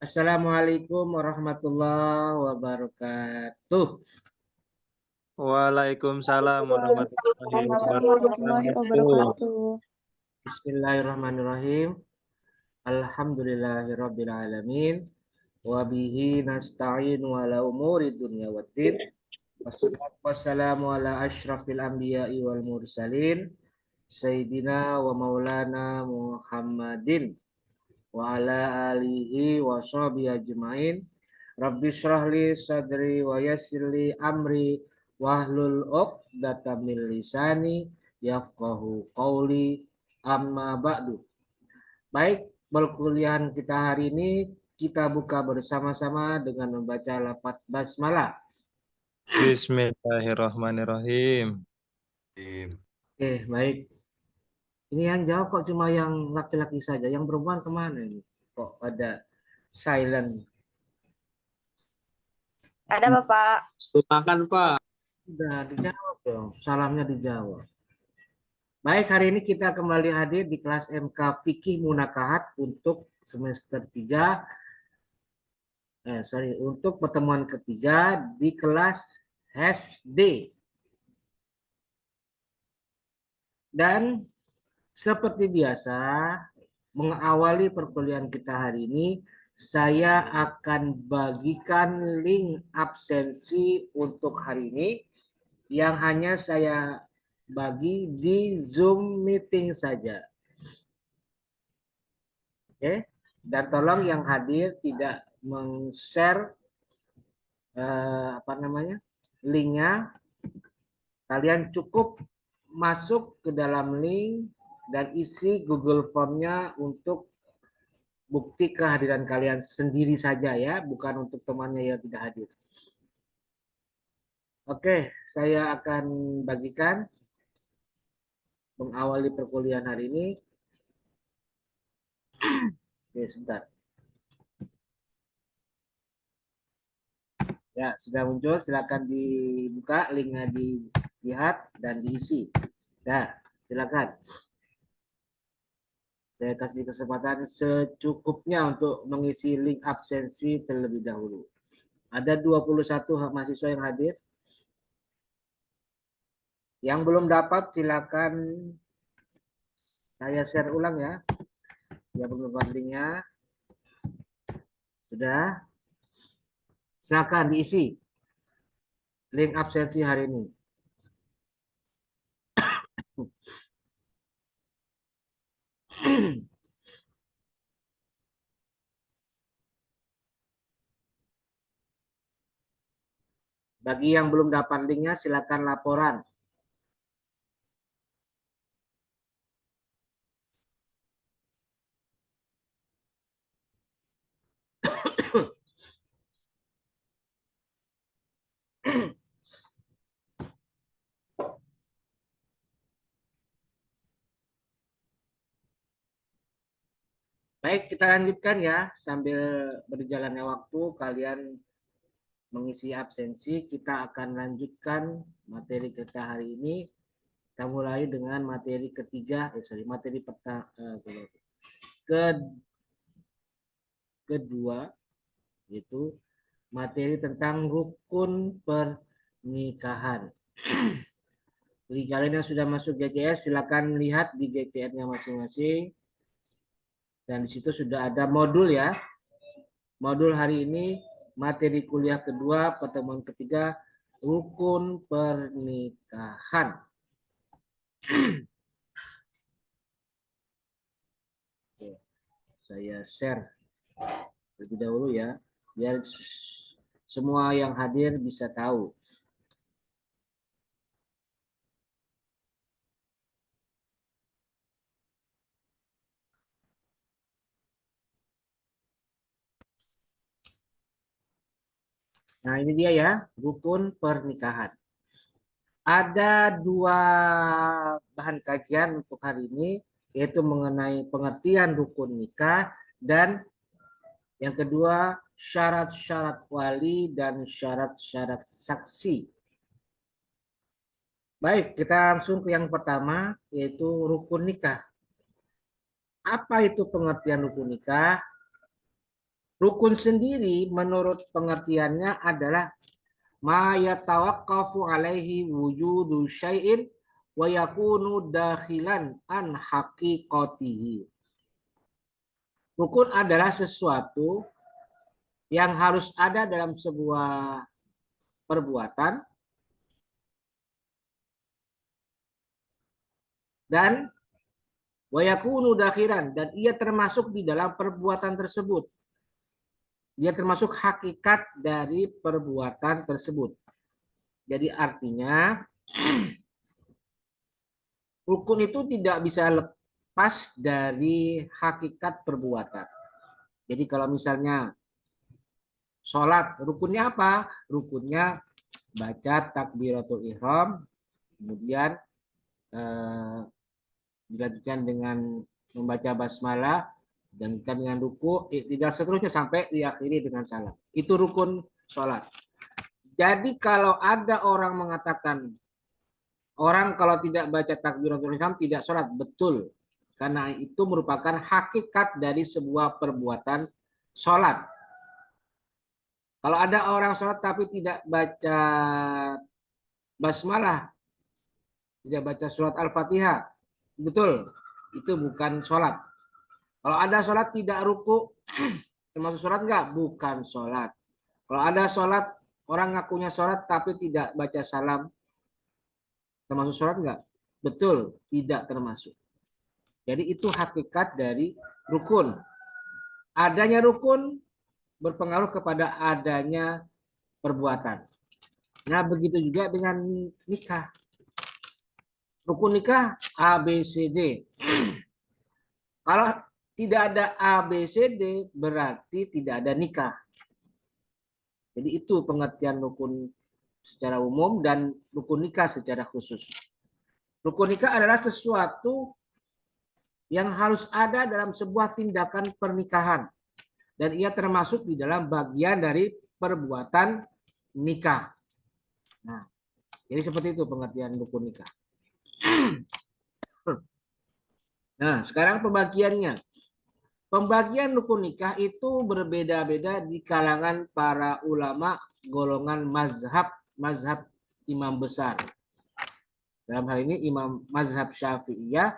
Assalamualaikum warahmatullahi wabarakatuh. Waalaikumsalam warahmatullahi Waalaikumsalam warahmatullahi wabarakatuh. wabarakatuh. Bismillahirrahmanirrahim. Alhamdulillahirabbil alamin. Wa bihi nasta'in ala umuri dunya waddin. Wassalatu wassalamu ala asyrafil anbiya'i wal mursalin. Sayyidina wa maulana Muhammadin wa ala alihi wa sahbihi ajmain. Rabbi shrah li sadri wa yassir li amri wahlul 'uqdatam min lisani yafqahu qauli amma ba'du. Baik, perkuliahan kita hari ini kita buka bersama-sama dengan membaca lafaz basmalah. Bismillahirrahmanirrahim. Oke, baik. Ini yang jawab kok cuma yang laki-laki saja, yang perempuan kemana ini? Kok pada silent? Ada Bapak. Silakan Pak. Udah dijawab dong, salamnya dijawab. Baik, hari ini kita kembali hadir di kelas MK Fikih Munakahat untuk semester 3. Untuk pertemuan ketiga di kelas SD. Dan seperti biasa, mengawali perkuliahan kita hari ini, saya akan bagikan link absensi untuk hari ini yang hanya saya bagi di Zoom meeting saja. Oke, dan tolong yang hadir tidak meng-share linknya. Kalian cukup masuk ke dalam link dan isi Google Form-nya untuk bukti kehadiran kalian sendiri saja ya, bukan untuk temannya yang tidak hadir. Oke, saya akan bagikan mengawali perkuliahan hari ini. Oke, sebentar. Ya, sudah muncul, silakan dibuka, linknya dilihat dan diisi. Nah, silakan. Saya kasih kesempatan secukupnya untuk mengisi link absensi terlebih dahulu. Ada 21 mahasiswa yang hadir. Yang belum dapat silakan saya share ulang ya. Yang belum dapat linknya. Sudah. Silakan diisi link absensi hari ini. Bagi yang belum dapat linknya silakan laporan. Baik, kita lanjutkan ya. Sambil berjalannya waktu, kalian mengisi absensi. Kita akan lanjutkan materi kita hari ini. Kita mulai dengan materi ketiga, materi kedua, yaitu materi tentang rukun pernikahan. Bagi kalian yang sudah masuk GCS, silakan lihat di GCS-nya masing-masing. Dan di situ sudah ada modul ya. Modul hari ini materi kuliah kedua pertemuan ketiga rukun pernikahan. Oke, saya share terlebih dahulu ya, biar semua yang hadir bisa tahu. Nah, ini dia ya, rukun pernikahan. Ada dua bahan kajian untuk hari ini, yaitu mengenai pengertian rukun nikah dan yang kedua syarat-syarat wali dan syarat-syarat saksi. Baik, kita langsung ke yang pertama, yaitu rukun nikah. Apa itu pengertian rukun nikah? Rukun sendiri menurut pengertiannya adalah ma yatawaqqafu alaihi wujudu syai'in wa yakunu dakhilan an haqiqatihi. Rukun adalah sesuatu yang harus ada dalam sebuah perbuatan dan wa yakunu dakhilan, dan ia termasuk di dalam perbuatan tersebut. Dia termasuk hakikat dari perbuatan tersebut. Jadi artinya rukun itu tidak bisa lepas dari hakikat perbuatan. Jadi kalau misalnya sholat, rukunnya apa? Rukunnya baca takbiratul ihram, kemudian dilanjutkan dengan membaca basmalah, dan dengan ruku, tidak seterusnya sampai diakhiri dengan salam. Itu rukun sholat. Jadi kalau ada orang mengatakan orang kalau tidak baca takbiratul ihram tidak sholat, betul. Karena itu merupakan hakikat dari sebuah perbuatan sholat. Kalau ada orang sholat tapi tidak baca basmalah, tidak baca surat Al-Fatihah, betul, itu bukan sholat. Kalau ada sholat tidak ruku, termasuk sholat enggak? Bukan sholat. Kalau ada sholat, orang ngakunya sholat tapi tidak baca salam, termasuk sholat enggak? Betul, tidak termasuk. Jadi itu hakikat dari rukun. Adanya rukun berpengaruh kepada adanya perbuatan. Nah, begitu juga dengan nikah. Rukun nikah A, B, C, D. Kalau tidak ada A, B, C, D, berarti tidak ada nikah. Jadi itu pengertian rukun secara umum dan rukun nikah secara khusus. Rukun nikah adalah sesuatu yang harus ada dalam sebuah tindakan pernikahan. Dan ia termasuk di dalam bagian dari perbuatan nikah. Nah, jadi seperti itu pengertian rukun nikah. Nah, sekarang pembagiannya. Pembagian rukun nikah itu berbeda-beda di kalangan para ulama golongan mazhab imam besar. Dalam hal ini imam mazhab Syafi'iyah,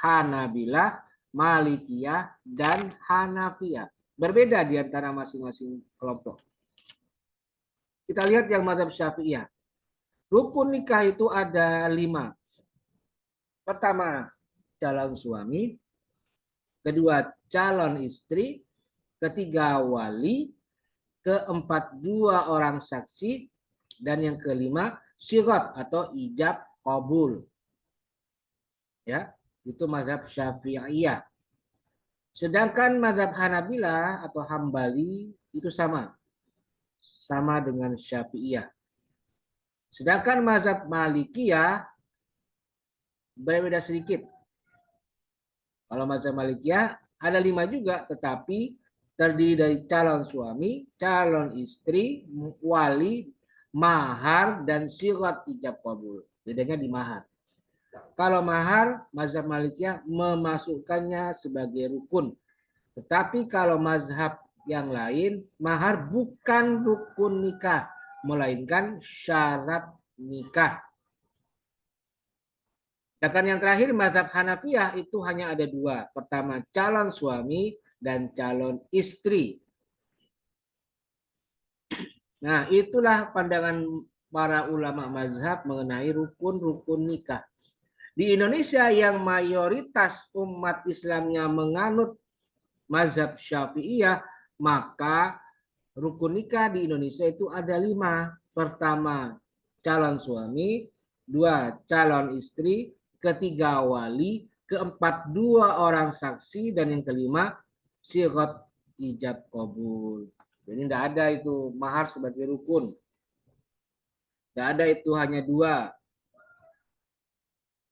Hanabilah, Malikiyah, dan Hanafiyah. Berbeda di antara masing-masing kelompok. Kita lihat yang mazhab Syafi'iyah. Rukun nikah itu ada 5. Pertama, calon suami. Kedua, calon istri. Ketiga, wali. Keempat, 2 orang saksi. Dan yang kelima, syighah atau ijab qabul. Ya, itu mazhab Syafi'iyah. Sedangkan mazhab Hanabilah atau Hambali itu sama dengan Syafi'iyah. Sedangkan mazhab Malikiyah berbeda sedikit. Kalau mazhab Malikiyah ada 5 juga, tetapi terdiri dari calon suami, calon istri, wali, mahar, dan syighah ijab qabul. Bedanya di mahar. Kalau mahar, mazhab Malikiyah memasukkannya sebagai rukun. Tetapi kalau mazhab yang lain, mahar bukan rukun nikah, melainkan syarat nikah. Dan yang terakhir, mazhab Hanafiyah itu hanya ada 2. Pertama, calon suami dan calon istri. Nah, itulah pandangan para ulama mazhab mengenai rukun-rukun nikah. Di Indonesia yang mayoritas umat Islamnya menganut mazhab Syafi'iyah, maka rukun nikah di Indonesia itu ada 5. Pertama, calon suami. 2, calon istri. Ketiga, wali. Keempat, 2 orang saksi. Dan yang kelima, syighah ijab qabul. Jadi tidak ada itu mahar sebagai rukun. Tidak ada itu, hanya 2.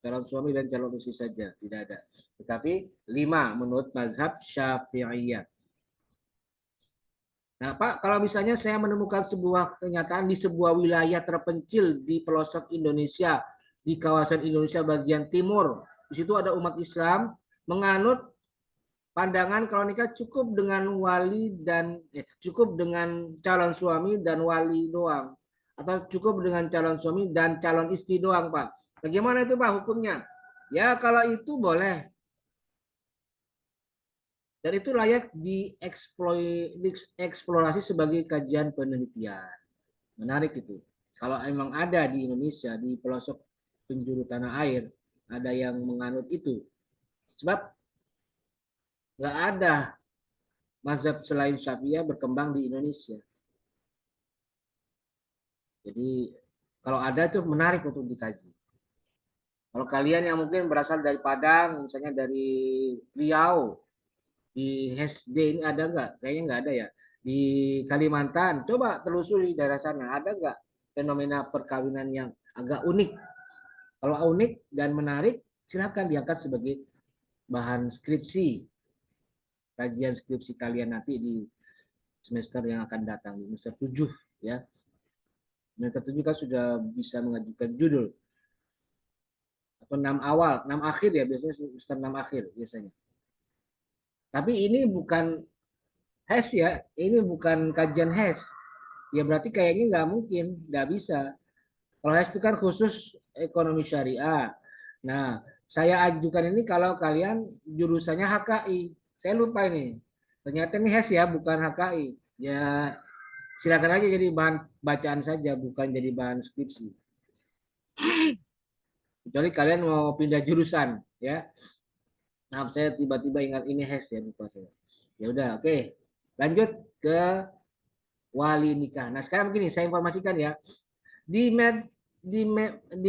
Calon suami dan calon istri saja, tidak ada. Tetapi 5 menurut mazhab Syafi'iyah. Nah, Pak, kalau misalnya saya menemukan sebuah kenyataan di sebuah wilayah terpencil di pelosok Indonesia, di kawasan Indonesia bagian timur, di situ ada umat Islam menganut pandangan kalau nikah cukup dengan wali dan cukup dengan calon suami dan wali doang, atau cukup dengan calon suami dan calon istri doang, Pak. Bagaimana itu, Pak, hukumnya? Ya, kalau itu boleh. Dan itu layak dieksplorasi sebagai kajian penelitian. Menarik itu. Kalau emang ada di Indonesia, di pelosok penjuru tanah air, ada yang menganut itu. Sebab nggak ada mazhab selain Syafi'iyah berkembang di Indonesia. Jadi kalau ada itu menarik untuk dikaji. Kalau kalian yang mungkin berasal dari Padang, misalnya dari Riau, di HSD ini ada nggak? Kayaknya nggak ada ya. Di Kalimantan, coba telusuri daerah sana, ada nggak fenomena perkawinan yang agak unik? Kalau unik dan menarik, silakan diangkat sebagai bahan skripsi, kajian skripsi kalian nanti di semester yang akan datang, di semester 7 ya. Semester 7 kan sudah bisa mengajukan judul atau 6 awal, 6 akhir ya, biasanya semester 6 akhir biasanya. Tapi ini bukan HES ya, ini bukan kajian HES. Ya berarti kayaknya nggak mungkin, nggak bisa. Kalau HES itu kan khusus ekonomi syariah. Nah, saya ajukan ini kalau kalian jurusannya HKI. Saya lupa ini. Ternyata ini HES ya, bukan HKI. Ya silakan aja jadi bahan bacaan saja, bukan jadi bahan skripsi. Kecuali kalian mau pindah jurusan, ya. Nah, saya tiba-tiba ingat ini HES ya, lupa saya. Ya udah, oke. Lanjut ke wali nikah. Nah, sekarang begini, saya informasikan ya. Di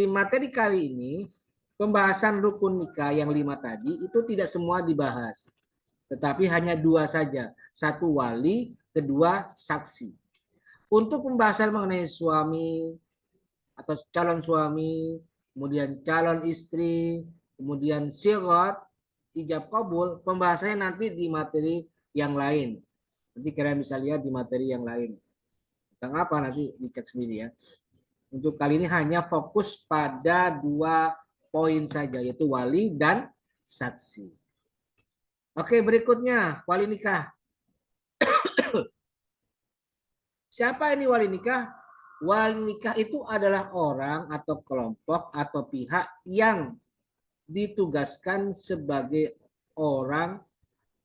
materi kali ini, pembahasan rukun nikah yang 5 tadi itu tidak semua dibahas. Tetapi hanya 2 saja. Satu wali, kedua saksi. Untuk pembahasan mengenai suami atau calon suami, kemudian calon istri, kemudian sirat, ijab kabul, pembahasannya nanti di materi yang lain. Nanti kalian bisa lihat di materi yang lain. Tentang apa nanti dicek sendiri ya. Untuk kali ini hanya fokus pada 2 poin saja, yaitu wali dan saksi. Oke, berikutnya wali nikah. Siapa ini wali nikah? Wali nikah itu adalah orang atau kelompok atau pihak yang ditugaskan sebagai orang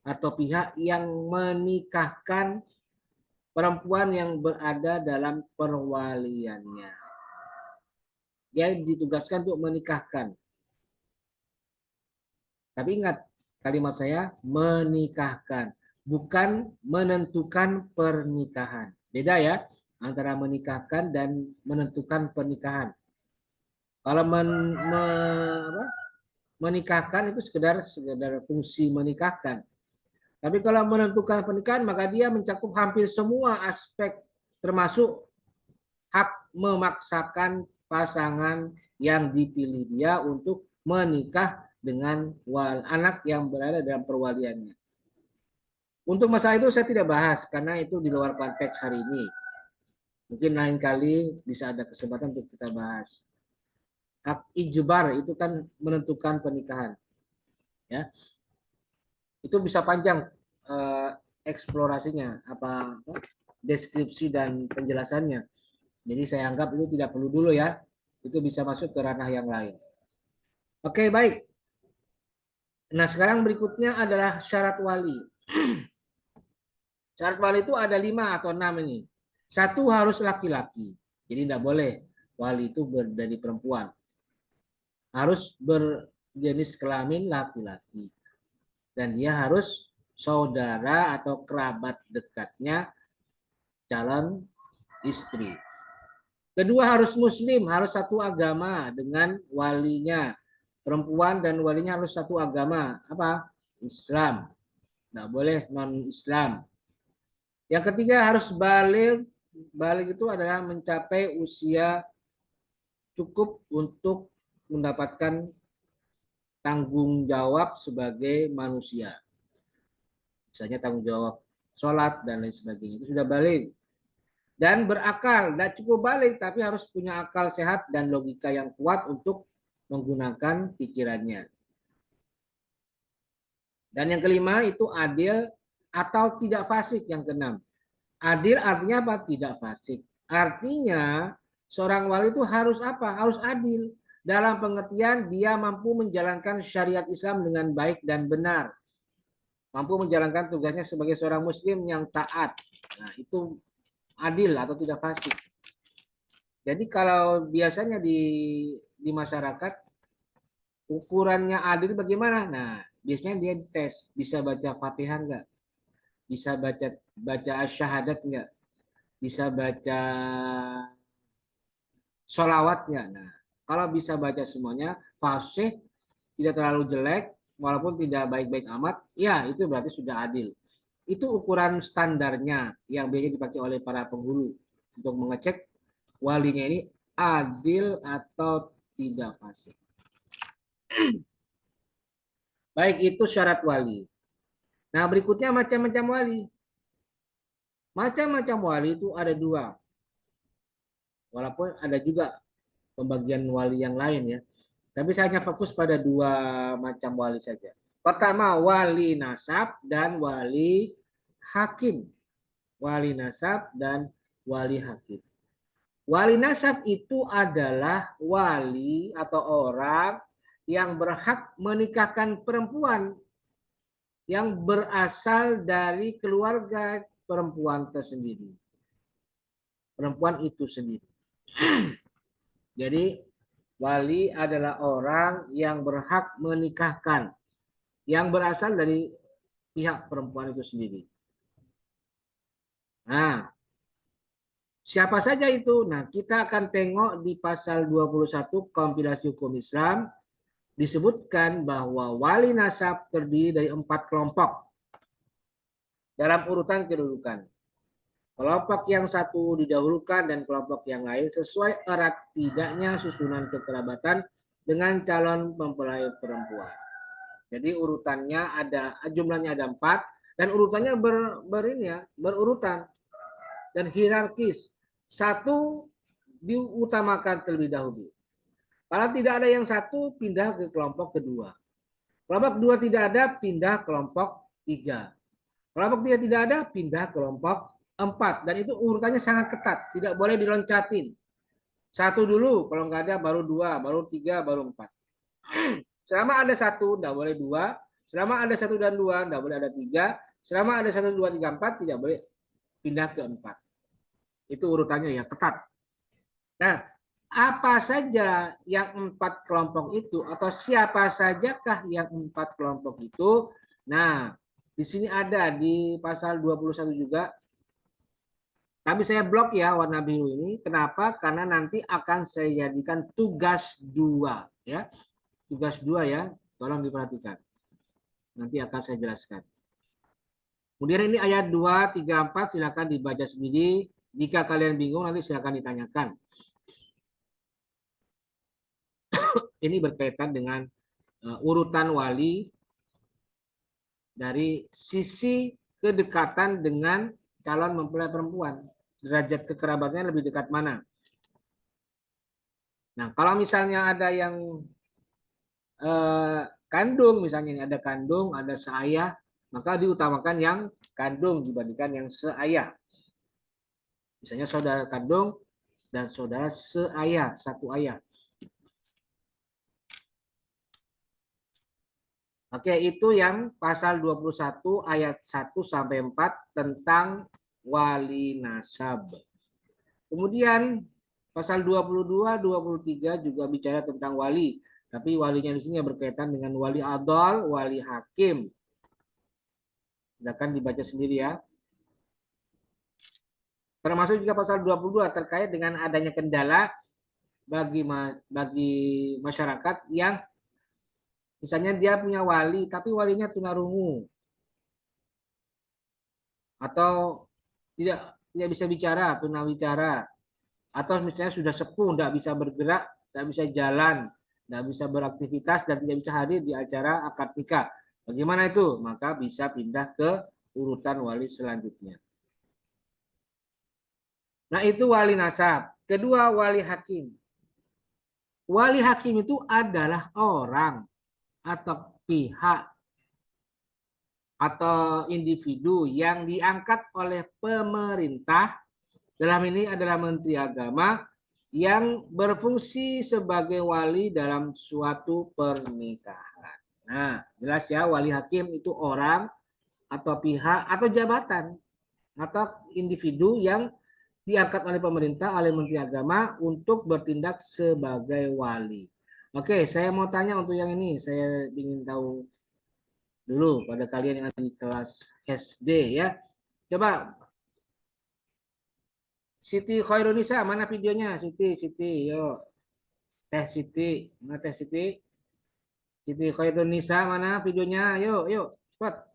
atau pihak yang menikahkan perempuan yang berada dalam perwaliannya. Dia ditugaskan untuk menikahkan. Tapi ingat kalimat saya, menikahkan, bukan menentukan pernikahan. Beda ya antara menikahkan dan menentukan pernikahan. Kalau menikahkan itu sekedar fungsi menikahkan. Tapi kalau menentukan pernikahan maka dia mencakup hampir semua aspek, termasuk hak memaksakan pasangan yang dipilih dia untuk menikah dengan anak yang berada dalam perwaliannya. Untuk masalah itu saya tidak bahas karena itu di luar konteks hari ini. Mungkin lain kali bisa ada kesempatan untuk kita bahas. Hak ijbar itu kan menentukan pernikahan. Ya. Itu bisa panjang eksplorasinya, deskripsi dan penjelasannya. Jadi saya anggap itu tidak perlu dulu ya. Itu bisa masuk ke ranah yang lain. Oke, baik. Nah, sekarang berikutnya adalah syarat wali. Syarat wali itu ada 5 atau 6 ini. 1 harus laki-laki. Jadi tidak boleh wali itu dari perempuan. Harus berjenis kelamin laki-laki. Dan dia harus saudara atau kerabat dekatnya calon istri. Kedua harus muslim, harus satu agama dengan walinya. Perempuan dan walinya harus satu agama. Apa? Islam. Tidak boleh non-Islam. Yang ketiga harus baligh. Baligh itu adalah mencapai usia cukup untuk mendapatkan tanggung jawab sebagai manusia. Misalnya tanggung jawab sholat dan lain sebagainya. Itu sudah baligh. Dan berakal. Tidak cukup baligh, tapi harus punya akal sehat dan logika yang kuat untuk menggunakan pikirannya. Dan yang kelima itu adil atau tidak fasik. Yang keenam, adil artinya apa? Tidak fasik. Artinya seorang wali itu harus apa? Harus adil. Dalam pengertian dia mampu menjalankan syariat Islam dengan baik dan benar. Mampu menjalankan tugasnya sebagai seorang muslim yang taat. Nah, itu adil atau tidak fasik. Jadi kalau biasanya di masyarakat ukurannya adil bagaimana? Nah, biasanya dia tes, bisa baca Fatihah enggak? Bisa baca syahadat enggak? Bisa baca sholawatnya. Nah, kalau bisa baca semuanya, fasih, tidak terlalu jelek, walaupun tidak baik-baik amat, ya itu berarti sudah adil. Itu ukuran standarnya yang biasanya dipakai oleh para penghulu untuk mengecek walinya ini adil atau tidak fasik. Baik, itu syarat wali. Nah, berikutnya macam-macam wali. Macam-macam wali itu ada dua. Walaupun ada juga pembagian wali yang lain ya. Tapi saya hanya fokus pada dua macam wali saja. Pertama, wali nasab dan wali hakim. Wali nasab dan wali hakim. Wali nasab itu adalah wali atau orang yang berhak menikahkan perempuan yang berasal dari keluarga perempuan tersendiri. Perempuan itu sendiri. Jadi wali adalah orang yang berhak menikahkan yang berasal dari pihak perempuan itu sendiri. Nah, siapa saja itu? Nah, kita akan tengok di pasal 21 kompilasi hukum Islam disebutkan bahwa wali nasab terdiri dari 4 kelompok dalam urutan kedudukan. Kelompok yang satu didahulukan dan kelompok yang lain sesuai erat tidaknya susunan kekerabatan dengan calon mempelai perempuan. Jadi urutannya ada, jumlahnya ada 4 dan urutannya berurutan dan hierarkis. Satu diutamakan terlebih dahulu. Kalau tidak ada yang satu, pindah ke kelompok kedua. Kelompok kedua tidak ada, pindah kelompok 3. Kelompok 3 tidak ada, pindah kelompok 4. Dan itu urutannya sangat ketat, tidak boleh diloncatin. Satu dulu, kalau nggak ada baru 2, baru 3, baru 4. Selama ada 1, tidak boleh 2. Selama ada 1 dan 2, tidak boleh ada 3. Selama ada 1, 2, 3, 4, tidak boleh pindah ke 4. Itu urutannya ya, ketat. Nah, apa saja yang 4 kelompok itu atau siapa sajakah yang 4 kelompok itu? Nah, di sini ada di pasal 21 juga. Tapi saya blok ya warna biru ini. Kenapa? Karena nanti akan saya jadikan tugas 2 ya. Tugas 2 ya. Tolong diperhatikan. Nanti akan saya jelaskan. Kemudian ini ayat 2, 3, 4 silakan dibaca sendiri. Jika kalian bingung nanti silakan ditanyakan. Ini berkaitan dengan urutan wali dari sisi kedekatan dengan calon mempelai perempuan. Derajat kekerabatannya lebih dekat mana? Nah, kalau misalnya ada yang kandung, misalnya ada kandung, ada seayah, maka diutamakan yang kandung dibandingkan yang seayah. Misalnya saudara kandung dan saudara seayah, satu ayah. Oke, itu yang pasal 21 ayat 1 sampai 4 tentang wali nasab. Kemudian pasal 22, 23 juga bicara tentang wali, tapi walinya di sini berkaitan dengan wali adol, wali hakim. Silakan dibaca sendiri ya. Termasuk juga pasal 22 terkait dengan adanya kendala bagi masyarakat yang misalnya dia punya wali, tapi walinya tunarungu. Atau tidak bisa bicara, tunawicara. Atau misalnya sudah sepuh, tidak bisa bergerak, tidak bisa jalan, tidak bisa beraktivitas, dan tidak bisa hadir di acara akad nikah. Bagaimana itu? Maka bisa pindah ke urutan wali selanjutnya. Nah, itu wali nasab. Kedua, wali hakim. Wali hakim itu adalah orang atau pihak atau individu yang diangkat oleh pemerintah, dalam ini adalah Menteri Agama, yang berfungsi sebagai wali dalam suatu pernikahan. Nah, jelas ya, wali hakim itu orang atau pihak atau jabatan atau individu yang diangkat oleh pemerintah, oleh Menteri Agama untuk bertindak sebagai wali. Oke, saya mau tanya untuk yang ini. Saya ingin tahu dulu pada kalian yang ada di kelas SD ya. Coba Siti Khairunisa, mana videonya? Siti, yuk. Teh Siti, mana Teh Siti? Siti Khairunisa, mana videonya? Yuk, cepat.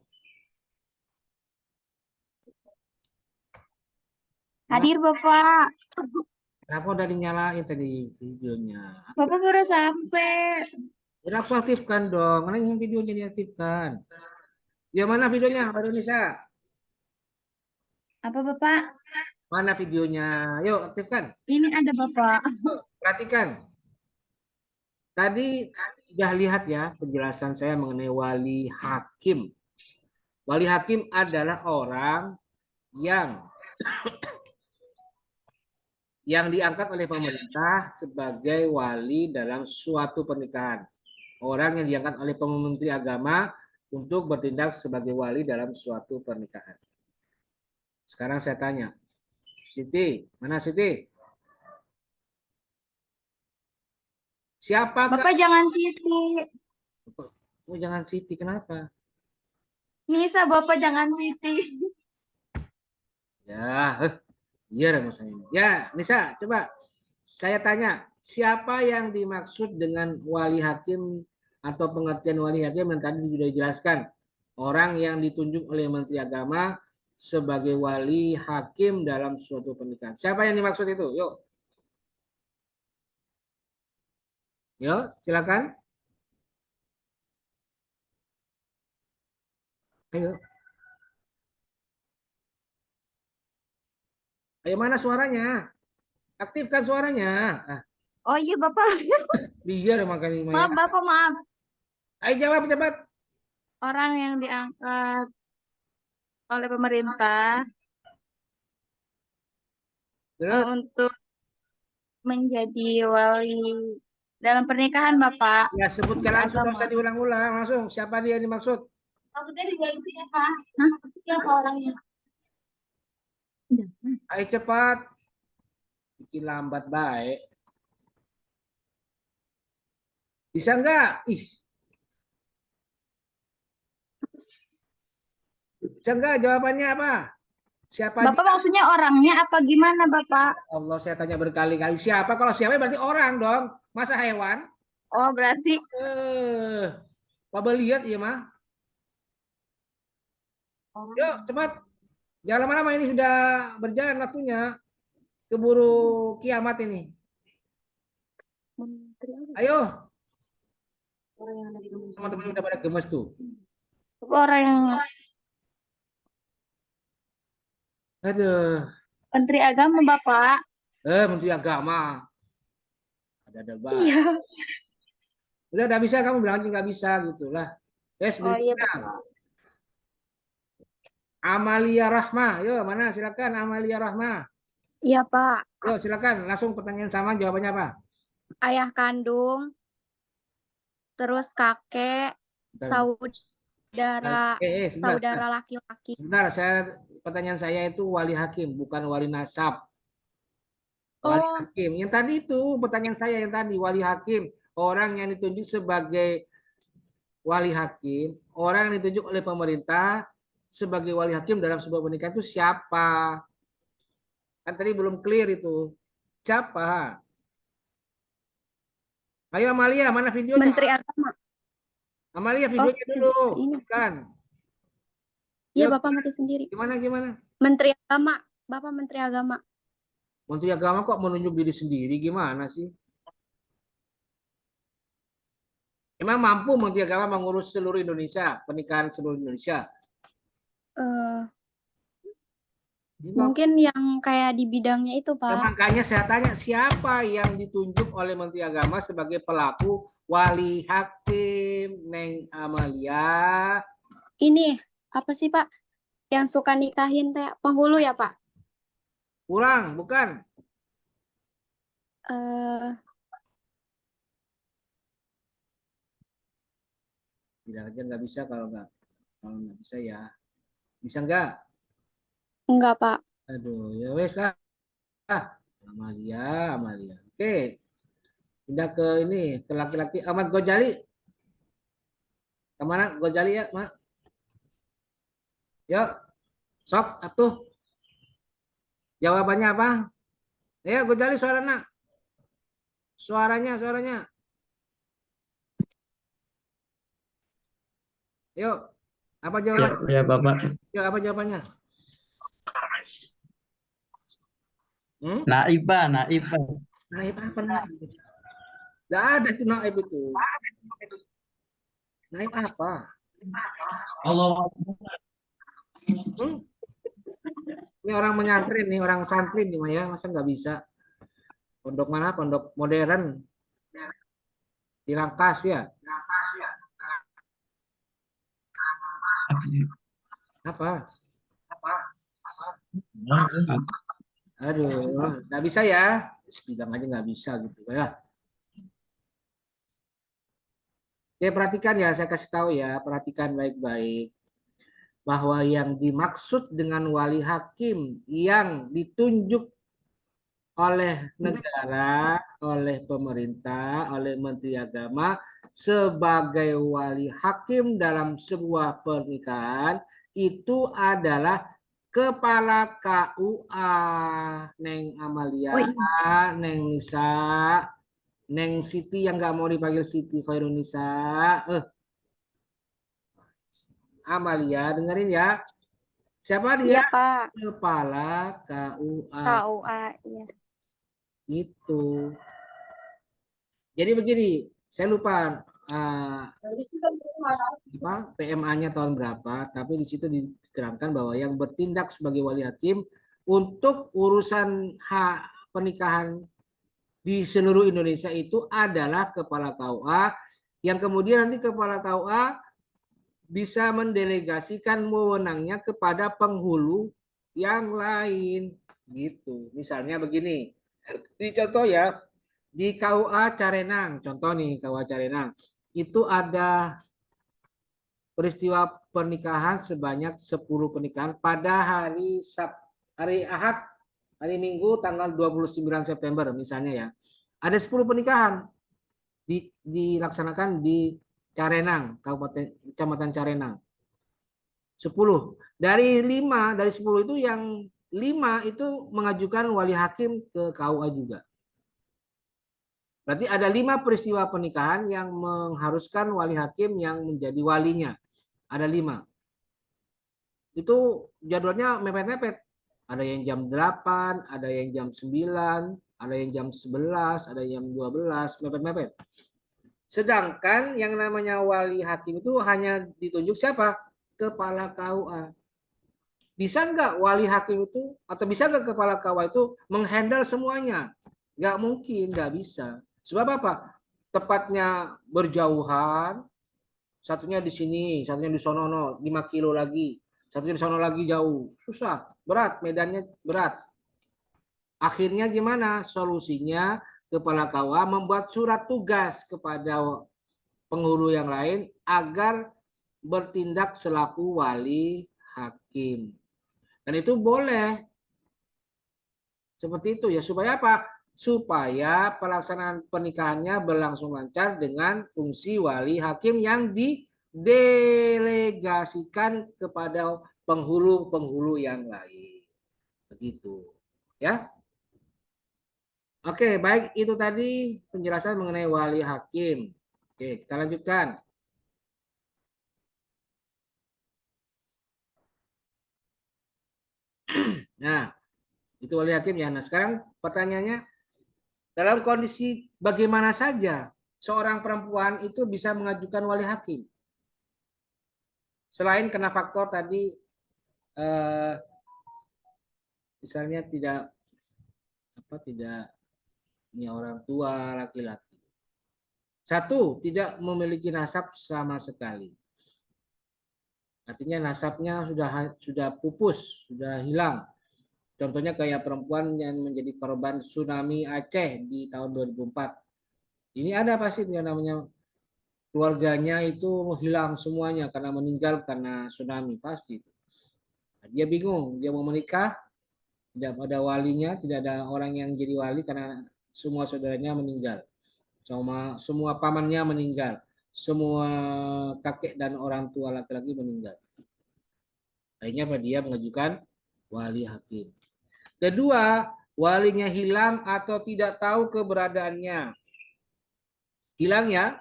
Hadir Bapak. Kenapa udah dinyalain tadi videonya? Bapak baru sampai. Udah aku aktifkan dong. Mana yang videonya diaktifkan? Ya mana videonya, Khairunisa? Apa Bapak? Mana videonya? Yuk, aktifkan. Ini ada Bapak. Perhatikan. Tadi sudah lihat ya penjelasan saya mengenai wali hakim. Wali hakim adalah orang yang diangkat oleh pemerintah sebagai wali dalam suatu pernikahan. Orang yang diangkat oleh Menteri Agama untuk bertindak sebagai wali dalam suatu pernikahan. Sekarang saya tanya, Siti, mana Siti? Siapa? Bapak jangan Siti. Oh, jangan Siti, kenapa? Nisa, Bapak jangan Siti. Ya, iya maksudnya. Ya, Nisa, coba saya tanya, siapa yang dimaksud dengan wali hakim atau pengertian wali hakim yang tadi sudah dijelaskan? Orang yang ditunjuk oleh Menteri Agama sebagai wali hakim dalam suatu pernikahan. Siapa yang dimaksud itu? Yuk, silakan. Ayo. Ayo, mana suaranya? Aktifkan suaranya. Oh iya Bapak. Biar makanya. Maaf Bapak, maaf. Ayo jawab cepat. Orang yang diangkat oleh pemerintah Terus, untuk menjadi wali dalam pernikahan Bapak. ya sebutkan langsung, nggak usah diulang-ulang. Langsung, siapa dia yang dimaksud? Maksudnya dia itu siapa? Hah? Siapa orangnya? Ayo cepat. Bikin lambat baik. Bisa enggak? Bisa enggak jawabannya apa? Siapa Bapak dia? maksudnya orangnya apa gimana Bapak? Allah, saya tanya berkali-kali. Siapa? Kalau siapa berarti orang dong. Masa hewan? Oh berarti Bapak lihat ya mah. Yuk cepat. Jangan lama-lama, ini sudah berjalan waktunya. Keburu kiamat ini. Ayo. Teman-teman udah pada gemes tuh. orang yang Aduh. Menteri Agama Bapak. Menteri Agama. Ada Pak. Iya. Udah bisa, kamu bilang nggak bisa gitu lah. Yes, Oh iya Bapak. Amalia Rahma, yo mana silakan Amalia Rahma. Iya Pak. Yo silakan, langsung pertanyaan sama, jawabannya apa? Ayah kandung, terus kakek, saudara, saudara laki-laki. Sebentar, pertanyaan saya itu wali hakim, bukan wali nasab. Wali hakim. Yang tadi itu pertanyaan saya yang tadi, wali hakim, orang yang ditunjuk sebagai wali hakim, orang yang ditunjuk oleh pemerintah sebagai wali hakim dalam sebuah pernikahan itu siapa? Kan tadi belum clear itu. Siapa? Ayo Amalia, mana videonya? Menteri Agama. Amalia, videonya dulu. Ini kan. Iya Bapak mati sendiri. Gimana? Menteri Agama, Bapak Menteri Agama. Menteri Agama kok menunjuk diri sendiri, gimana sih? Emang mampu Menteri Agama mengurus seluruh Indonesia, pernikahan seluruh Indonesia? Mungkin yang kayak di bidangnya itu Pak. Ya, makanya saya tanya, siapa yang ditunjuk oleh Menteri Agama sebagai pelaku wali hakim, Neng Amalia? Ini apa sih Pak? Yang suka nikahin teh penghulu ya Pak? Kurang, bukan. Eh, Bilang aja nggak bisa kalau nggak bisa ya. Bisa nggak? enggak Pak. Aduh, ya wes lah. Amalia, Amalia. Oke, pindah ke ini, ke laki-laki. Ahmad Ghazali. Kemana Ghazali ya, Mak? Yuk, sok, atuh. Jawabannya apa? Ya, Ghazali suaranya. Suaranya. Yuk, apa Ya, jawaban? ya Bapak. Yuk, apa jawabannya? Hmm? Naib, Pak, naib, Pak. Naib apa naib? Gak ada tuh naib itu. Naib apa? Allah. Hmm? Ini orang menyantrin nih, orang santri nih, Maya. Masa nggak bisa? Pondok mana? Pondok modern. Dirangkas ya? Apa? Aduh, nggak bisa ya? Bilang aja nggak bisa gitu ya. Oke, perhatikan ya, saya kasih tahu ya, perhatikan baik-baik bahwa yang dimaksud dengan wali hakim yang ditunjuk oleh negara, oleh pemerintah, oleh Menteri Agama sebagai wali hakim dalam sebuah pernikahan itu adalah kepala KUA, Neng Amalia, Oh iya. Neng Nisa, Neng Siti yang nggak mau dipanggil Siti Khairunisa, Amalia dengerin ya. Siapa dia? Iya Pak. Kepala KUA KUA. Iya. itu. Jadi begini, saya lupa PMA-nya tahun berapa, tapi di situ diterangkan bahwa yang bertindak sebagai wali hakim untuk urusan hak pernikahan di seluruh Indonesia itu adalah kepala KUA, yang kemudian nanti kepala KUA bisa mendelegasikan wewenangnya kepada penghulu yang lain gitu. Misalnya begini, di contoh ya, di KUA Carenang, contoh nih KUA Carenang, itu ada peristiwa pernikahan sebanyak 10 pernikahan pada hari Ahad, hari Minggu tanggal 29 September misalnya ya. Ada 10 pernikahan dilaksanakan di Carenang, Kabupaten Kecamatan Carenang. 10. Dari 10 itu yang 5 itu mengajukan wali hakim ke KUA juga. Berarti ada 5 peristiwa pernikahan yang mengharuskan wali hakim yang menjadi walinya. Ada 5. Itu jadwalnya mepet-mepet. Ada yang jam 8, ada yang jam 9, ada yang jam 11, ada yang 12, mepet-mepet. Sedangkan yang namanya wali hakim itu hanya ditunjuk siapa? Kepala KUA. Bisa nggak wali hakim itu, atau bisa nggak kepala KUA itu menghandle semuanya? Nggak mungkin, nggak bisa. Sebab apa? Tepatnya berjauhan, satunya di sini, satunya di sono, 5 kilo lagi, satunya di sono lagi jauh. Susah, berat, medannya berat. Akhirnya gimana? Solusinya kepala KUA membuat surat tugas kepada penghulu yang lain agar bertindak selaku wali hakim. Dan itu boleh seperti itu ya, supaya apa? Supaya pelaksanaan pernikahannya berlangsung lancar dengan fungsi wali hakim yang didelegasikan kepada penghulu-penghulu yang lain. Begitu. Ya. Oke, baik, itu tadi penjelasan mengenai wali hakim. Oke, kita lanjutkan. Nah, itu wali hakim ya. Nah, sekarang pertanyaannya, dalam kondisi bagaimana saja seorang perempuan itu bisa mengajukan wali hakim? Selain kena faktor tadi, misalnya tidak punya orang tua laki-laki. - 1. Tidak memiliki nasab sama sekali. Artinya nasabnya sudah pupus, sudah hilang. Contohnya kayak perempuan yang menjadi korban tsunami Aceh di tahun 2004. Ini ada pasti yang namanya keluarganya itu hilang semuanya karena meninggal karena tsunami pasti. Nah, dia bingung, dia mau menikah, tidak ada walinya, tidak ada orang yang jadi wali karena semua saudaranya meninggal. Semua pamannya meninggal. Semua kakek dan orang tua laki-laki meninggal. Akhirnya dia mengajukan wali hakim. Kedua, walinya hilang atau tidak tahu keberadaannya. Hilang ya,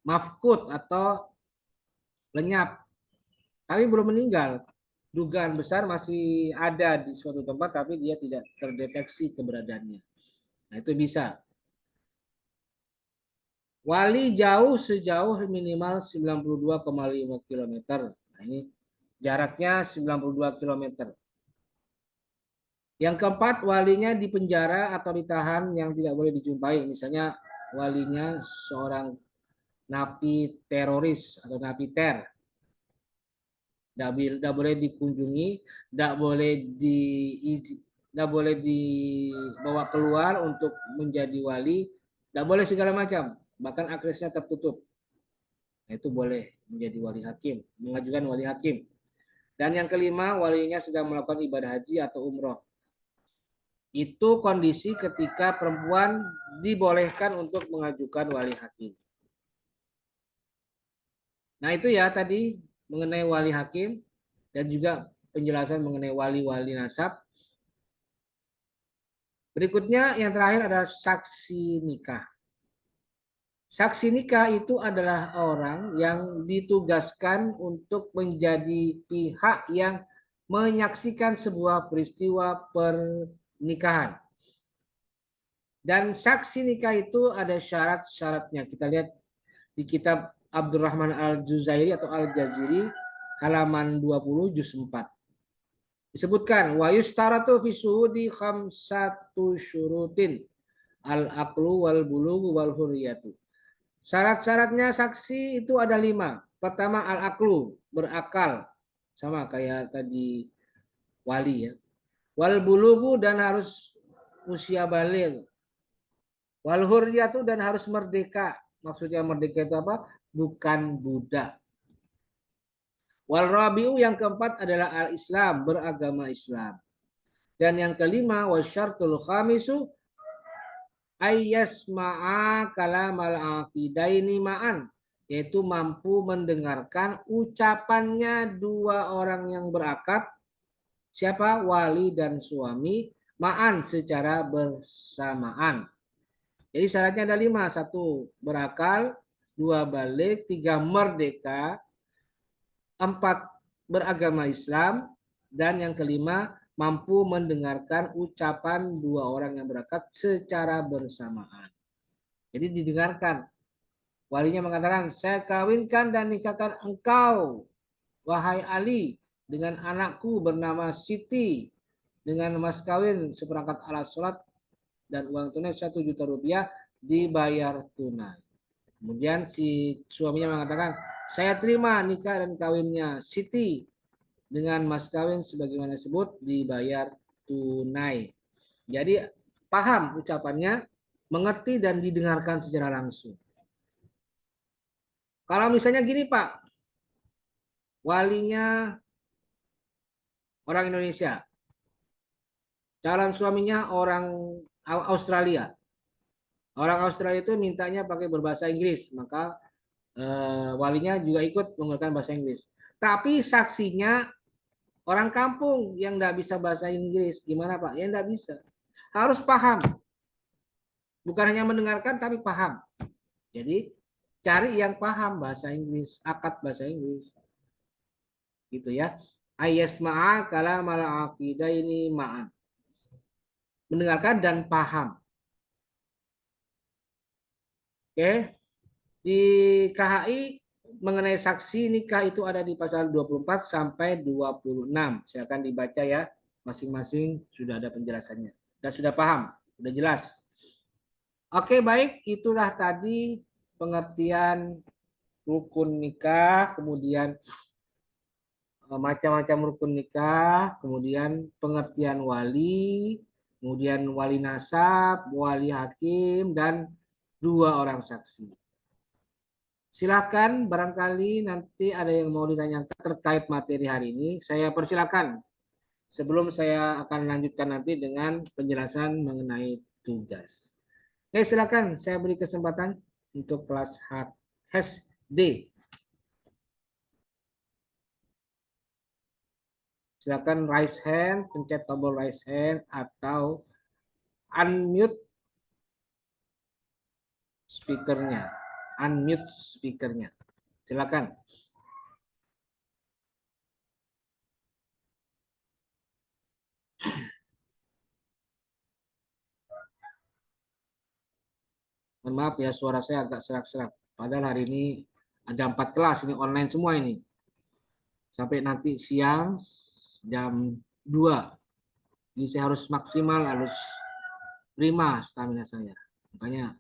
mafkut atau lenyap, tapi belum meninggal. Dugaan besar masih ada di suatu tempat, tapi dia tidak terdeteksi keberadaannya. Nah, itu bisa. Wali jauh sejauh minimal 92,5 km. Nah, ini jaraknya 92 km. Yang keempat, walinya di penjara atau ditahan yang tidak boleh dijumpai. Misalnya walinya seorang napi teroris atau napi ter. Tidak boleh dikunjungi, tidak boleh dibawa keluar untuk menjadi wali, tidak boleh segala macam, bahkan aksesnya tertutup. Nah, itu boleh menjadi wali hakim, mengajukan wali hakim. Dan yang kelima, walinya sedang melakukan ibadah haji atau umroh. Itu kondisi ketika perempuan dibolehkan untuk mengajukan wali hakim. Nah, itu ya tadi mengenai wali hakim dan juga penjelasan mengenai wali-wali nasab. Berikutnya yang terakhir adalah saksi nikah. Saksi nikah itu adalah orang yang ditugaskan untuk menjadi pihak yang menyaksikan sebuah peristiwa pernikahan. Dan saksi nikah itu ada syarat-syaratnya. Kita lihat di kitab Abdurrahman Al-Juzairi atau Al-Jaziri halaman 20 juz 4. Disebutkan wa yustaratu fi syuhudi khamsatu syurutin al-aqlu wal bulughu wal hurriyatu. Syarat-syaratnya saksi itu ada 5. Pertama al-aqlu, berakal. Sama kayak tadi wali ya. Wal bulughu dan harus usia baligh. Wal hurriyatu dan harus merdeka. Maksudnya merdeka itu apa? Bukan budak. Wal rabi'u yang keempat adalah al-Islam, beragama Islam. Dan yang kelima wasyartul khamisu ayyasma'a kalamal aqidaini ma'an, yaitu mampu mendengarkan ucapannya dua orang yang berakad, siapa? Wali dan suami, ma'an secara bersamaan. Jadi syaratnya ada 5. 1 berakal, 2 balik, 3 merdeka, 4 beragama Islam, dan yang kelima mampu mendengarkan ucapan dua orang yang berakad secara bersamaan. Jadi didengarkan. Walinya mengatakan, saya kawinkan dan nikahkan engkau, wahai Ali, dengan anakku bernama Siti, dengan mas kawin seperangkat alat sholat dan uang tunai 1 juta rupiah dibayar tunai. Kemudian si suaminya mengatakan, saya terima nikah dan kawinnya Siti dengan mas kawin sebagaimana disebut dibayar tunai. Jadi paham ucapannya, mengerti dan didengarkan secara langsung. Kalau misalnya gini Pak, walinya orang Indonesia, calon suaminya orang Australia. Orang Australia itu mintanya pakai berbahasa Inggris, maka walinya juga ikut menggunakan bahasa Inggris. Tapi saksinya orang kampung yang nggak bisa bahasa Inggris, gimana Pak? Ya nggak bisa. Harus paham. Bukan hanya mendengarkan, tapi paham. Jadi cari yang paham bahasa Inggris, akad bahasa Inggris. Gitu ya. Ayasma'a kalamal aqidaini ma'an. Mendengarkan dan paham. Oke. Di KHI mengenai saksi nikah itu ada di pasal 24 sampai 26. Silakan dibaca ya. Masing-masing sudah ada penjelasannya. Dan sudah paham, sudah jelas. Oke, baik. Itulah tadi pengertian rukun nikah, kemudian macam-macam rukun nikah, kemudian pengertian wali, kemudian wali nasab, wali hakim, dan 2 orang saksi. Silakan, barangkali nanti ada yang mau ditanyakan terkait materi hari ini. Saya persilakan sebelum saya akan lanjutkan nanti dengan penjelasan mengenai tugas. Oke, silakan saya beri kesempatan untuk kelas HD. Silakan raise hand, pencet tombol raise hand atau unmute speakernya. Unmute speakernya. Silakan. Mohon maaf ya, suara saya agak serak-serak. Padahal hari ini ada 4 kelas, ini online semua ini. Sampai nanti siang jam 2. Ini saya harus maksimal, harus prima stamina saya. Makanya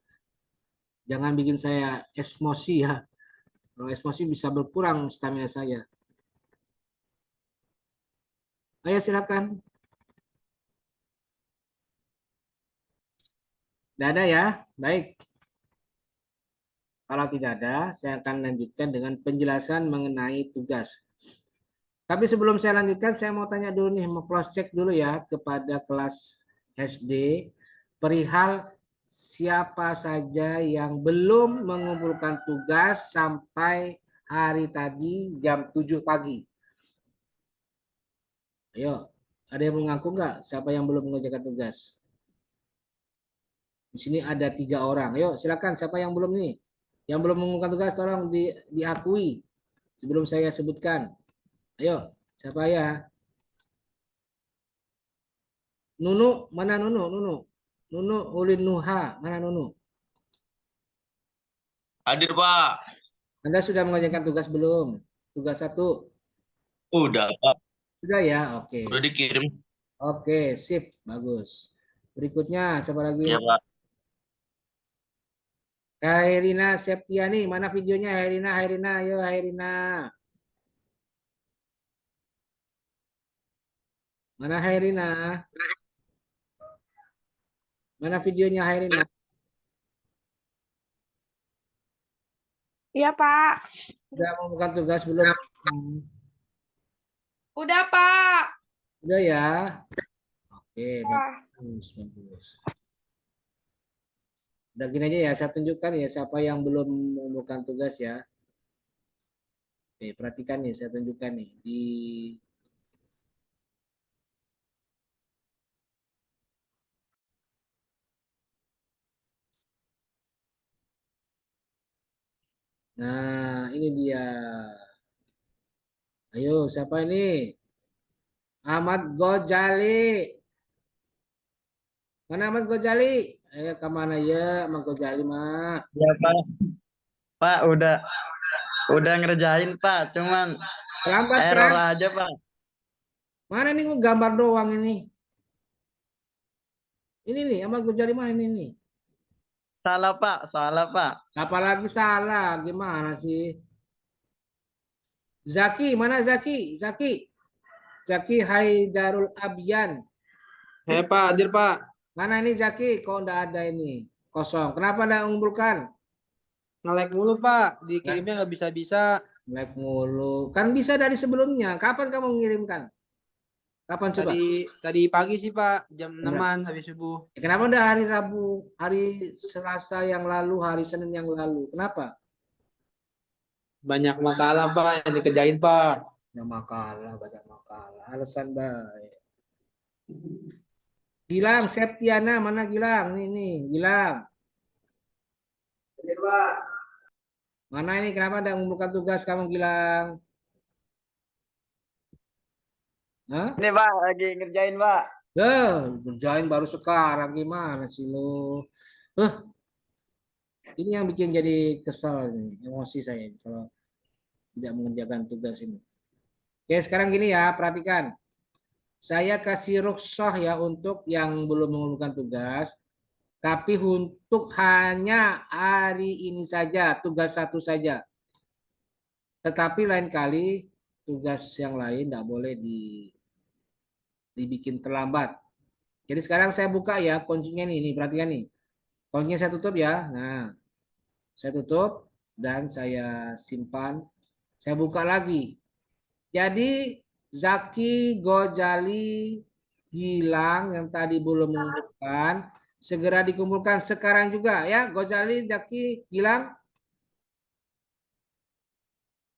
jangan bikin saya emosi ya. Kalau emosi bisa berkurang stamina saya. Ayo silakan. Tidak ada ya? Baik. Kalau tidak ada, saya akan lanjutkan dengan penjelasan mengenai tugas. Tapi sebelum saya lanjutkan, saya mau tanya dulu nih, mau cross check dulu ya kepada kelas SD perihal siapa saja yang belum mengumpulkan tugas sampai hari tadi jam 7 pagi. Ayo, ada yang mengaku nggak siapa yang belum mengerjakan tugas? Di sini ada 3 orang. Ayo, silakan siapa yang belum nih? Yang belum mengumpulkan tugas tolong diakui sebelum saya sebutkan. Ayo, siapa ya? Nunu, mana Nunu? Nunu. Nunu Ulin Nuha, mana Nunu? Hadir, Pak. Anda sudah mengerjakan tugas belum? Tugas 1. Udah, Pak. Sudah ya? Oke. Udah dikirim. Oke, sip. Bagus. Berikutnya, siapa lagi? Ya, Pak. Hairina Septiani, mana videonya Hairina? Hairina, ayo Hairina. Mana Hairina? Mana videonya Hairina? Iya, Pak. Sudah membuka tugas belum? Udah, Pak. Sudah ya? Oke, Wah. bagus, bagus. Udah gini aja ya, saya tunjukkan ya siapa yang belum membuka tugas ya. Oke, perhatikan nih, saya tunjukkan nih di Nah, ini dia. Ayo, siapa ini? Ahmad Ghazali. Mana Ahmad Ghazali? Ayo ke mana ya Ahmad Ghazali mah? Ya, Pak. Pak, udah ngerjain, Pak. Cuman Lambat error kan? aja, Pak. Mana nih gambar doang ini? Ini nih Ahmad Ghazali mana ini nih? Salah, Pak. Salah, Pak. Apalagi salah, gimana sih? Zaki, mana Zaki? Zaki. Zaki Haidarul Abyan. Pak, hadir Pak. Mana ini Zaki? Kok enggak ada ini? Kosong. Kenapa enggak mengumpulkan? Nge-lag mulu Pak, dikirimnya nggak bisa-bisa. Like mulu. Kan bisa dari sebelumnya. Kapan kamu mengirimkan? Kapan coba? Tadi pagi sih Pak, jam 6-an habis subuh. Kenapa udah hari Rabu, hari Selasa yang lalu, hari Senin yang lalu? Kenapa? Banyak makalah Pak yang dikerjain Pak. Ya makalah, banyak makalah. Alasan baik. Gilang, Septiana, mana Gilang? Nih, Gilang. Hadir Pak. Mana ini? Kenapa ada membuka tugas kamu Gilang? Hah? Ini, Pak, lagi ngerjain, Pak. Kerjain baru sekarang gimana sih lo? Ini yang bikin jadi kesal nih, emosi saya kalau tidak mengerjakan tugas ini. Oke, sekarang gini ya, perhatikan. Saya kasih rukhsah ya untuk yang belum mengumpulkan tugas, tapi untuk hanya hari ini saja, tugas 1 saja. Tetapi lain kali tugas yang lain tidak boleh dibikin terlambat. Jadi sekarang saya buka ya kuncinya nih, perhatikan nih. Kuncinya saya tutup ya. Nah, saya tutup dan saya simpan. Saya buka lagi. Jadi Zaki, Gojali, Gilang yang tadi belum mengumpulkan, segera dikumpulkan sekarang juga ya. Gojali, Zaki, Gilang.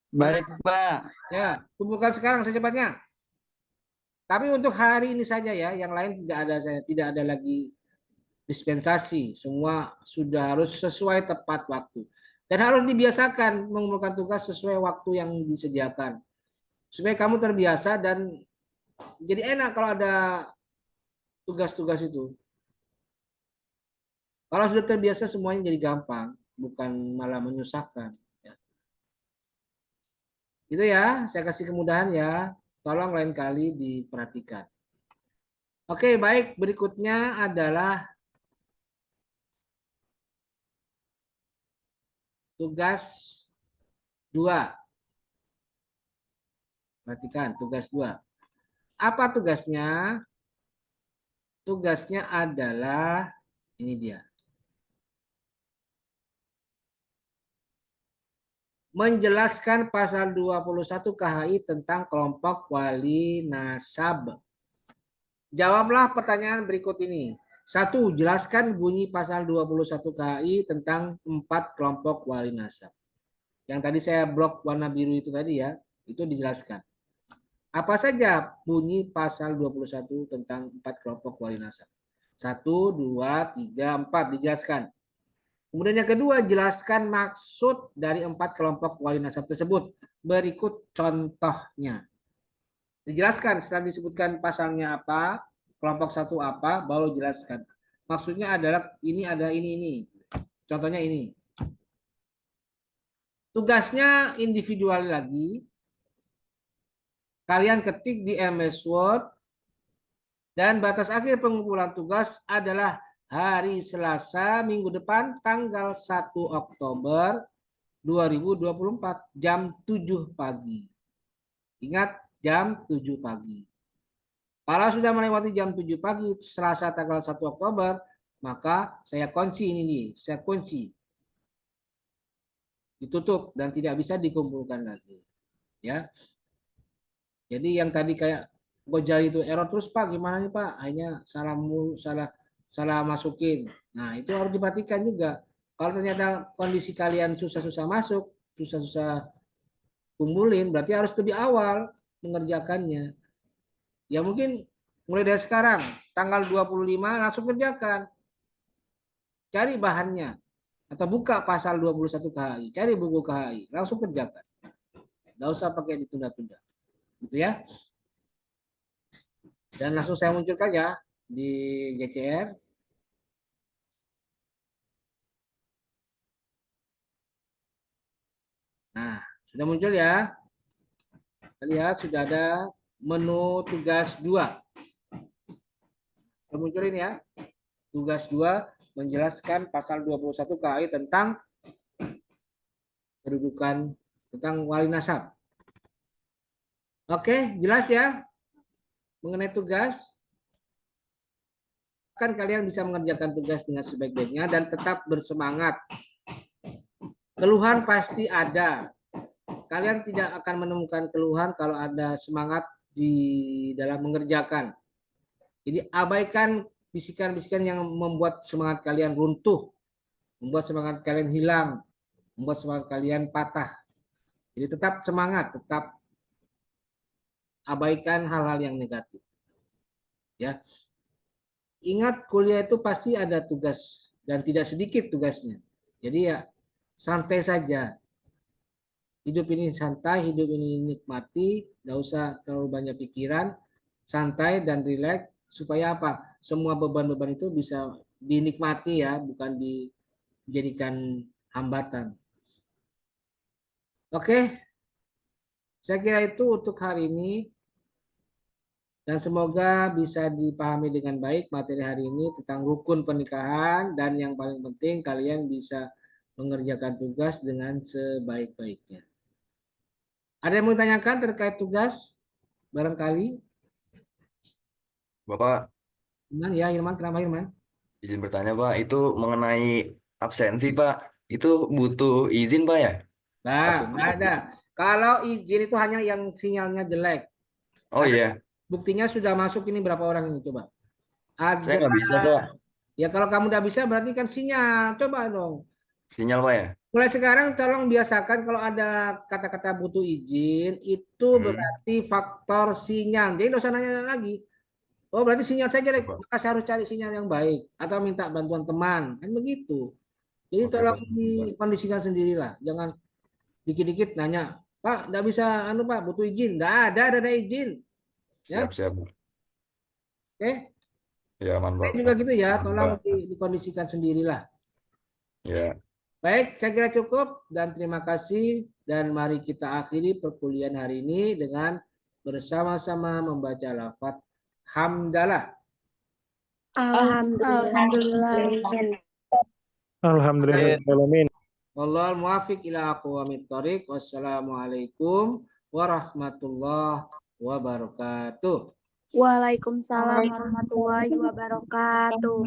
Baik, Pak. Ya, kumpulkan sekarang secepatnya. Tapi untuk hari ini saja ya, yang lain tidak ada lagi dispensasi. Semua sudah harus sesuai tepat waktu. Dan harus dibiasakan mengumpulkan tugas sesuai waktu yang disediakan. Supaya kamu terbiasa dan jadi enak kalau ada tugas-tugas itu. Kalau sudah terbiasa semuanya jadi gampang, bukan malah menyusahkan. Ya. Itu ya, saya kasih kemudahan ya. Tolong lain kali diperhatikan. Oke, baik. Berikutnya adalah tugas 2. Perhatikan, tugas 2. Apa tugasnya? Tugasnya adalah, ini dia. Menjelaskan pasal 21 KHI tentang kelompok wali nasab. Jawablah pertanyaan berikut ini. 1. Jelaskan bunyi pasal 21 KHI tentang 4 kelompok wali nasab. Yang tadi saya blok warna biru itu tadi ya, itu dijelaskan. Apa saja bunyi pasal 21 tentang 4 kelompok wali nasab? 1, 2, 3, 4 dijelaskan. Kemudian yang kedua, jelaskan maksud dari 4 kelompok wali nasab tersebut. Berikut contohnya. Dijelaskan setelah disebutkan pasalnya apa, kelompok 1 apa, baru jelaskan. Maksudnya adalah ini ada ini. Contohnya ini. Tugasnya individual lagi. Kalian ketik di MS Word. Dan batas akhir pengumpulan tugas adalah hari Selasa minggu depan tanggal 1 Oktober 2024 jam 7 pagi. Ingat jam 7 pagi. Kalau sudah melewati jam 7 pagi Selasa tanggal 1 Oktober, maka saya kunci ini nih, saya kunci. Ditutup dan tidak bisa dikumpulkan lagi. Ya. Jadi yang tadi kayak Gojali itu error terus Pak, gimana nih Pak? Akhirnya salah masukin. Nah, itu harus diperhatikan juga. Kalau ternyata kondisi kalian susah-susah masuk, susah-susah kumpulin, berarti harus lebih awal mengerjakannya. Ya mungkin mulai dari sekarang, tanggal 25 langsung kerjakan. Cari bahannya. Atau buka pasal 21 KHI, cari buku KHI, langsung kerjakan. Nggak usah pakai ditunda-tunda. Gitu ya. Dan langsung saya munculkan ya di GCR. Nah, sudah muncul ya. Kita lihat sudah ada menu tugas 2. Sudah muncul ini ya. Tugas 2 menjelaskan pasal 21 KHI tentang kedudukan tentang wali nasab. Oke, jelas ya mengenai tugas. Kan kalian bisa mengerjakan tugas dengan sebaik-baiknya dan tetap bersemangat. Keluhan pasti ada. Kalian tidak akan menemukan keluhan kalau ada semangat di dalam mengerjakan. Jadi abaikan bisikan-bisikan yang membuat semangat kalian runtuh, membuat semangat kalian hilang, membuat semangat kalian patah. Jadi tetap semangat, tetap abaikan hal-hal yang negatif. Ya. Ingat kuliah itu pasti ada tugas dan tidak sedikit tugasnya. Jadi ya santai saja. Hidup ini santai, hidup ini nikmati, nggak usah terlalu banyak pikiran, santai dan rileks supaya apa? Semua beban-beban itu bisa dinikmati ya, bukan dijadikan hambatan. Oke, saya kira itu untuk hari ini. Dan semoga bisa dipahami dengan baik materi hari ini tentang rukun pernikahan dan yang paling penting kalian bisa mengerjakan tugas dengan sebaik-baiknya. Ada yang mau ditanyakan terkait tugas? Barangkali. Bapak, Hilman ya, Hilman. Kenapa Hilman? izin bertanya Pak, itu mengenai absensi Pak, itu butuh izin Pak ya? Nah, Absen- nggak ada. Kalau izin itu hanya yang sinyalnya jelek. Oh iya, Buktinya sudah masuk ini berapa orang ini coba? saya Ada. nggak bisa Pak, Ya kalau kamu udah bisa berarti kan sinyal. Coba dong. sinyal Pak ya? Mulai sekarang tolong biasakan kalau ada kata-kata butuh izin itu berarti faktor sinyal. Jadi nggak usah nanya lagi. Oh berarti sinyal saya jelek, Pak. maka saya harus cari sinyal yang baik atau minta bantuan teman. Kan begitu. Jadi Oke, tolong Pak. dikondisikan sendirilah. Jangan dikit-dikit nanya, Pak, nggak bisa, anu Pak, butuh izin. Nggak ada izin. Ya, Siap-siap. oke. Ya, aman Pak. Saya juga gitu ya, Aman, tolong Pak. dikondisikan sendirilah. Ya, Baik, saya kira cukup dan terima kasih dan mari kita akhiri perkuliahan hari ini dengan bersama-sama membaca lafaz hamdalah. Alhamdulillah. Alhamdulillah. Wallahul muwaffiq ila aqwamit thoriq. Wassalamualaikum warahmatullahi wabarakatuh. Waalaikumsalam warahmatullahi wabarakatuh.